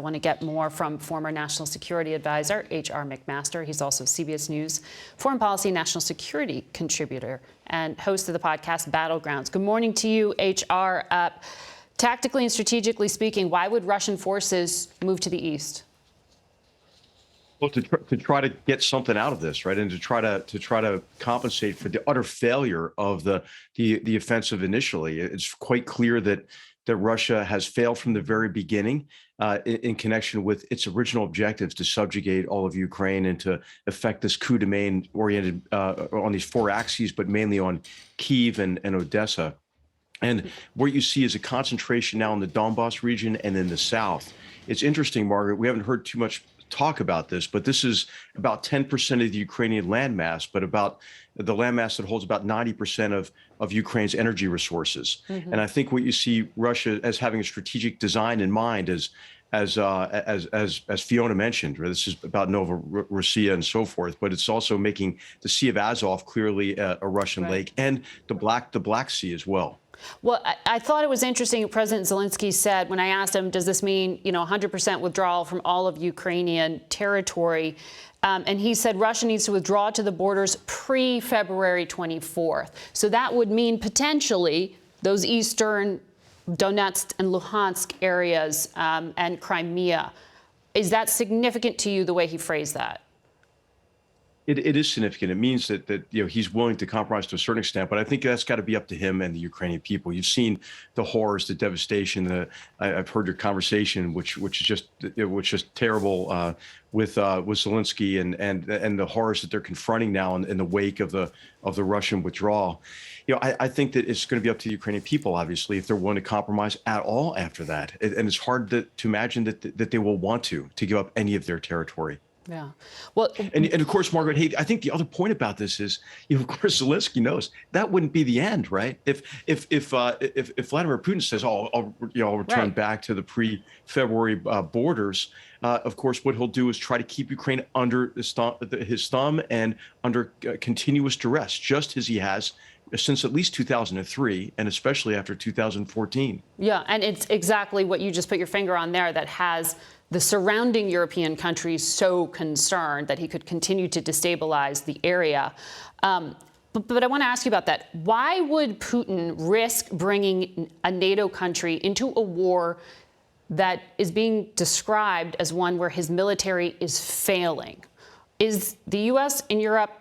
want to get more from former National Security Advisor H.R. McMaster. He's also CBS News foreign policy national security contributor and host of the podcast Battlegrounds. Good morning to you, H.R. Tactically and strategically speaking, why would Russian forces move to the east? Well, to try to get something out of this, right, and to try to compensate for the utter failure of the offensive initially. It's quite clear that Russia has failed from the very beginning in connection with its original objectives to subjugate all of Ukraine and to effect this coup de main oriented on these four axes, but mainly on Kyiv and Odessa. And what you see is a concentration now in the Donbass region and in the south. It's interesting, Margaret, we haven't heard too much talk about this, but this is about 10% of the Ukrainian landmass, but about the landmass that holds about 90% of Ukraine's energy resources. Mm-hmm. And I think what you see Russia as having a strategic design in mind as Fiona mentioned, right? This is about Novorossiya and so forth, but it's also making the Sea of Azov clearly a Russian lake, and the Black Sea as well. Well, I thought it was interesting. President Zelensky said, when I asked him, does this mean, 100% withdrawal from all of Ukrainian territory? And he said Russia needs to withdraw to the borders pre-February 24th. So that would mean potentially those eastern Donetsk and Luhansk areas and Crimea. Is that significant to you, the way he phrased that? It is significant. It means that he's willing to compromise to a certain extent, but I think that's got to be up to him and the Ukrainian people. You've seen the horrors, the devastation. I've heard your conversation, which is just terrible with Zelensky and the horrors that they're confronting now in the wake of the Russian withdrawal. I think that it's going to be up to the Ukrainian people, obviously, if they're willing to compromise at all after that. And it's hard to imagine that they will want to give up any of their territory. Yeah. Well, and of course, Margaret, hey, I think the other point about this is, of course, Zelensky knows that wouldn't be the end, right? If Vladimir Putin says, "Oh, I'll return back to the pre-February borders," of course, what he'll do is try to keep Ukraine under his thumb and under continuous duress, just as he has since at least 2003, and especially after 2014. Yeah, and it's exactly what you just put your finger on there that has the surrounding European countries so concerned that he could continue to destabilize the area. But I want to ask you about that. Why would Putin risk bringing a NATO country into a war that is being described as one where his military is failing? Is the U.S. and Europe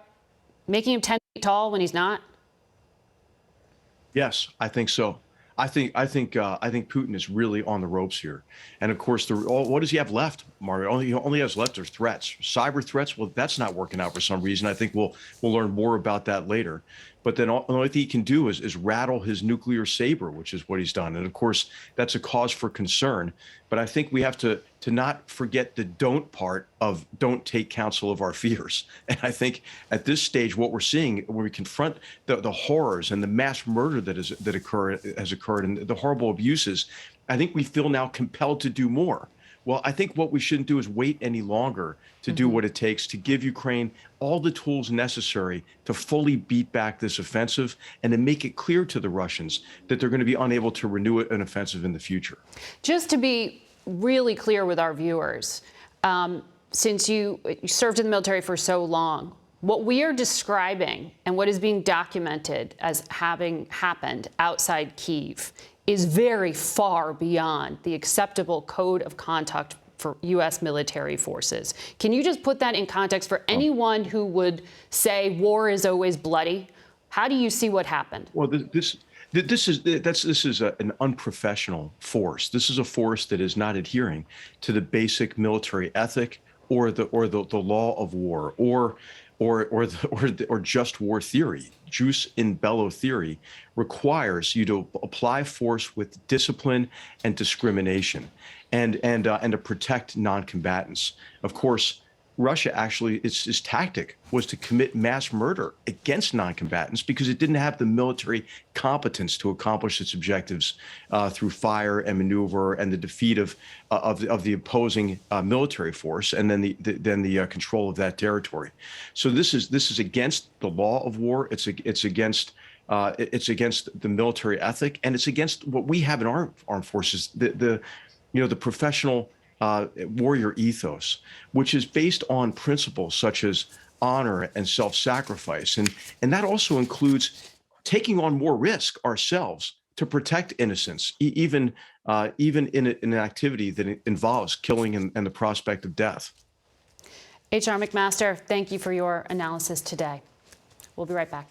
making him 10 feet tall when he's not? Yes, I think so. I think Putin is really on the ropes here, and of course, what does he have left, Mario? He only has left are threats, cyber threats. Well, that's not working out for some reason. I think we'll learn more about that later. But then the only thing he can do is rattle his nuclear saber, which is what he's done. And of course, that's a cause for concern. But I think we have to not forget the don't part of don't take counsel of our fears. And I think at this stage, what we're seeing when we confront the horrors and the mass murder that has occurred and the horrible abuses, I think we feel now compelled to do more. Well, I think what we shouldn't do is wait any longer to do what it takes to give Ukraine all the tools necessary to fully beat back this offensive and to make it clear to the Russians that they're going to be unable to renew an offensive in the future. Just to be really clear with our viewers, since you served in the military for so long, what we are describing and what is being documented as having happened outside Kyiv is very far beyond the acceptable code of conduct for U.S. military forces. Can you just put that in context for anyone who would say war is always bloody? How do you see what happened? Well, this is an unprofessional force. This is a force that is not adhering to the basic military ethic or the law of war or just war theory. Jus in bello theory requires you to apply force with discipline and discrimination, and to protect non-combatants. Of course, Russia actually, its tactic was to commit mass murder against non-combatants because it didn't have the military competence to accomplish its objectives through fire and maneuver and the defeat of the opposing military force, and then the control of that territory. So this is against the law of war. It's against the military ethic, and it's against what we have in our armed forces, the professional warrior ethos, which is based on principles such as honor and self-sacrifice. And that also includes taking on more risk ourselves to protect innocence, even in an activity that involves killing and the prospect of death. H.R. McMaster, thank you for your analysis today. We'll be right back.